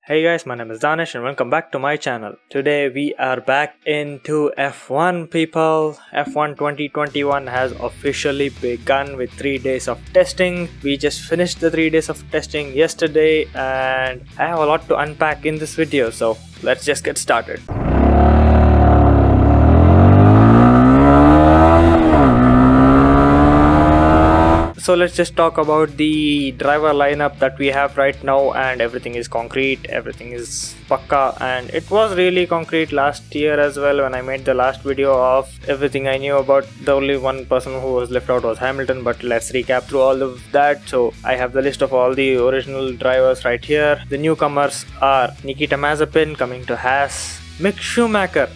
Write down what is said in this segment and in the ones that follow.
Hey guys, my name is Danish and welcome back to my channel. Today we are back into F1 people. F1 2021 has officially begun with 3 days of testing. We just finished the 3 days of testing yesterday and I have a lot to unpack in this video, so let's just get started. So let's just talk about the driver lineup that we have right now, and everything is concrete, everything is pakka, and it was really concrete last year as well when I made the last video of everything I knew about. The only one person who was left out was Hamilton, but let's recap through all of that. So I have the list of all the original drivers right here. The newcomers are Nikita Mazepin coming to Haas, Mick Schumacher,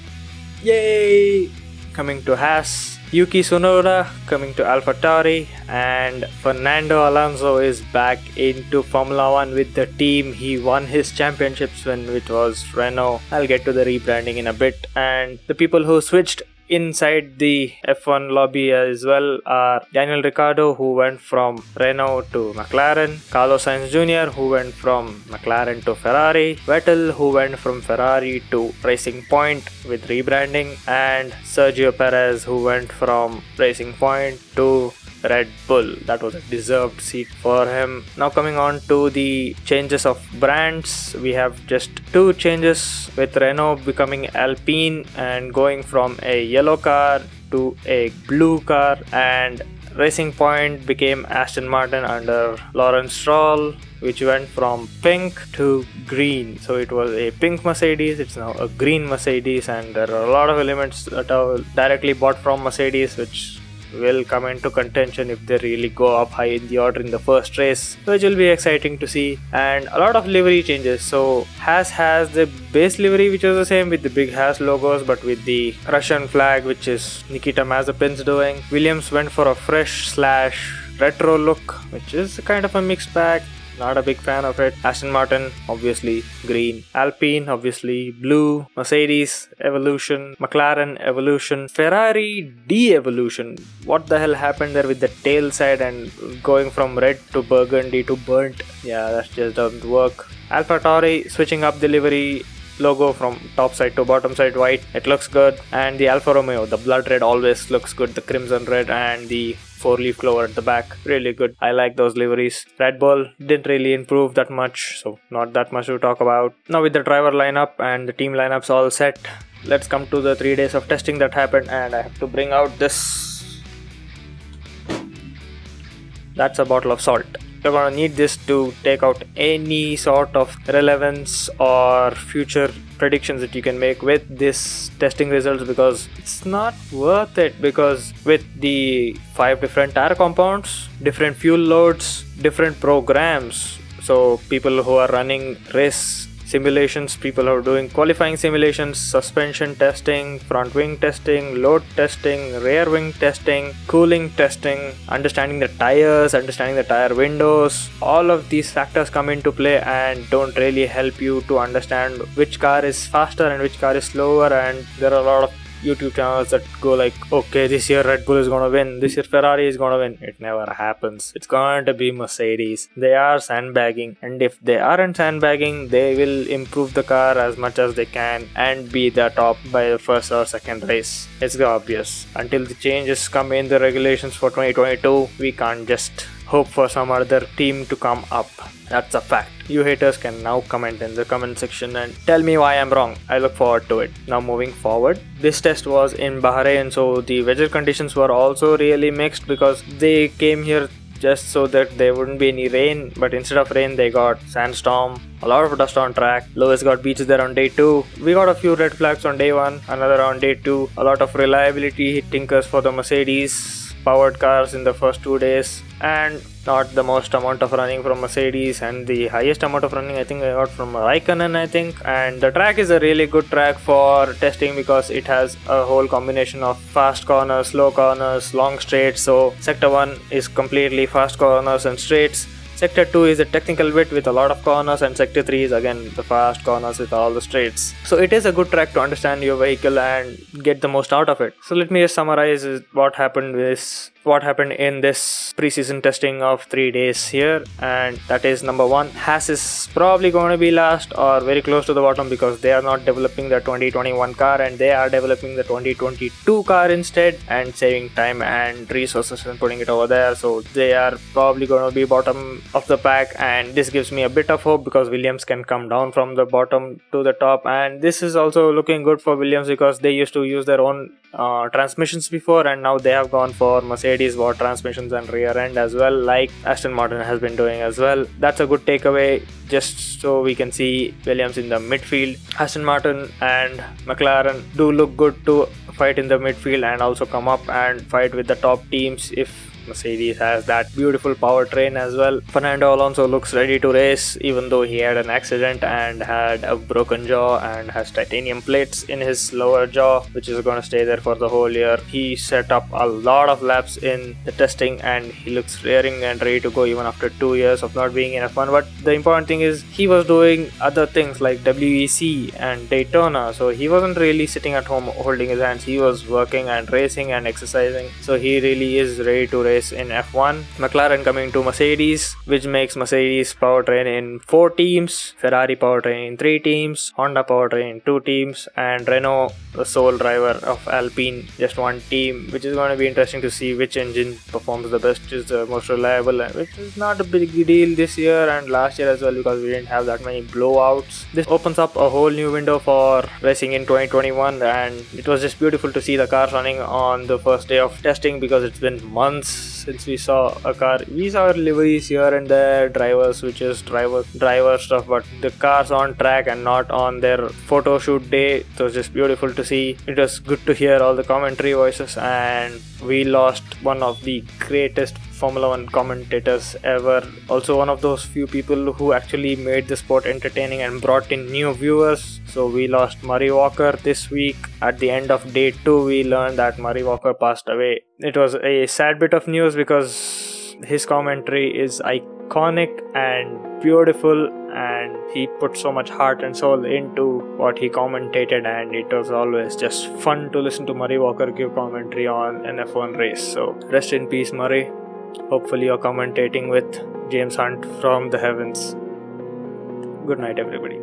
yay, coming to Haas, Yuki Tsunoda coming to AlphaTauri, and Fernando Alonso is back into Formula 1 with the team he won his championships when it was Renault. I'll get to the rebranding in a bit. And the people who switched inside the F1 lobby as well are Daniel Ricciardo, who went from Renault to McLaren, Carlos Sainz Jr., who went from McLaren to Ferrari, Vettel, who went from Ferrari to Racing Point with rebranding, and Sergio Perez, who went from Racing Point to Red Bull. That was a deserved seat for him. Now coming on to the changes of brands, we have just 2 changes, with Renault becoming Alpine and going from a yellow car to a blue car, and Racing Point became Aston Martin under Lawrence Stroll, which went from pink to green. So it was a pink Mercedes, it's now a green Mercedes, and there are a lot of elements that are directly bought from Mercedes which will come into contention if they really go up high in the order in the first race, which will be exciting to see. And a lot of livery changes. So Haas has the base livery, which is the same with the big Haas logos, but with the Russian flag, which is Nikita Mazepin's doing. Williams went for a fresh / retro look, which is kind of a mixed bag. Not a big fan of it. Aston Martin, obviously green. Alpine, obviously blue. Mercedes, evolution. McLaren, evolution. Ferrari, de-evolution. What the hell happened there with the tail side and going from red to burgundy to burnt? Yeah, that just doesn't work. AlphaTauri switching up the livery logo from top side to bottom side white. It looks good. And the Alfa Romeo, the blood red always looks good. The crimson red and the 4-leaf clover at the back, really good. I like those liveries. Red Bull didn't really improve that much, so not that much to talk about. Now with the driver lineup and the team lineups all set, let's come to the 3 days of testing that happened, and I have to bring out this. That's a bottle of salt. You're gonna need this to take out any sort of relevance or future predictions that you can make with this testing results, because it's not worth it. Because with the 5 different tire compounds, different fuel loads, different programs, so people who are running race simulations, people who are doing qualifying simulations, suspension testing, front wing testing, load testing, rear wing testing, cooling testing, understanding the tires, understanding the tire windows, all of these factors come into play and don't really help you to understand which car is faster and which car is slower. And there are a lot of YouTube channels that go like, okay, this year Red Bull is gonna win, this year Ferrari is gonna win. It never happens. It's going to be Mercedes. They are sandbagging, and if they aren't sandbagging, they will improve the car as much as they can and be the top by the first or second race. It's obvious. Until the changes come in the regulations for 2022, we can't just hope for some other team to come up. That's a fact. You haters can now comment in the comment section and tell me why I'm wrong. I look forward to it. Now moving forward, this test was in Bahrain, so the weather conditions were also really mixed, because they came here just so that there wouldn't be any rain, but instead of rain they got sandstorm, a lot of dust on track. Lewis got beaches there on day 2. We got a few red flags on day 1, another on day 2. A lot of reliability tinkers for the Mercedes powered cars in the first 2 days, and not the most amount of running from Mercedes, and the highest amount of running I think I got from Raikkonen, I think. And the track is a really good track for testing because it has a whole combination of fast corners, slow corners, long straights. So sector 1 is completely fast corners and straights. Sector 2 is a technical bit with a lot of corners, and Sector 3 is again the fast corners with all the straights. So it is a good track to understand your vehicle and get the most out of it. So let me just summarize what happened in this preseason testing of 3 days here. And that is, number 1, Haas is probably going to be last or very close to the bottom because they are not developing the 2021 car and they are developing the 2022 car instead and saving time and resources and putting it over there. So they are probably going to be bottom of the pack, and this gives me a bit of hope because Williams can come down from the bottom to the top. And this is also looking good for Williams because they used to use their own transmissions before, and now they have gone for Mercedes bought transmissions and rear end as well, like Aston Martin has been doing as well. That's a good takeaway, just so we can see Williams in the midfield. Aston Martin and McLaren do look good to fight in the midfield and also come up and fight with the top teams if Mercedes has that beautiful powertrain as well. Fernando Alonso looks ready to race, even though he had an accident and had a broken jaw and has titanium plates in his lower jaw, which is going to stay there for the whole year. He set up a lot of laps in the testing and he looks raring and ready to go even after 2 years of not being in F1. But the important thing is he was doing other things like WEC and Daytona, so he wasn't really sitting at home holding his hands. He was working and racing and exercising, so he really is ready to race in F1. McLaren coming to Mercedes, which makes Mercedes powertrain in 4 teams, Ferrari powertrain in 3 teams, Honda powertrain in 2 teams, and Renault, the sole driver of Alpine, just 1 team, which is going to be interesting to see which engine performs the best, is the most reliable, which is not a big deal this year and last year as well because we didn't have that many blowouts. This opens up a whole new window for racing in 2021, and it was just beautiful to see the cars running on the first day of testing because it's been months since we saw a car. We saw liveries here and there, driver switches, driver stuff, but the cars on track and not on their photo shoot day. It was just beautiful to see. It was good to hear all the commentary voices, and we lost one of the greatest Formula 1 commentators ever. Also one of those few people who actually made the sport entertaining and brought in new viewers. So we lost Murray Walker this week. At the end of day 2, we learned that Murray Walker passed away. It was a sad bit of news because his commentary is iconic and beautiful, and he put so much heart and soul into what he commentated, and it was always just fun to listen to Murray Walker give commentary on an F1 race. So rest in peace, Murray. Hopefully you're commentating with James Hunt from the heavens. Good night, everybody.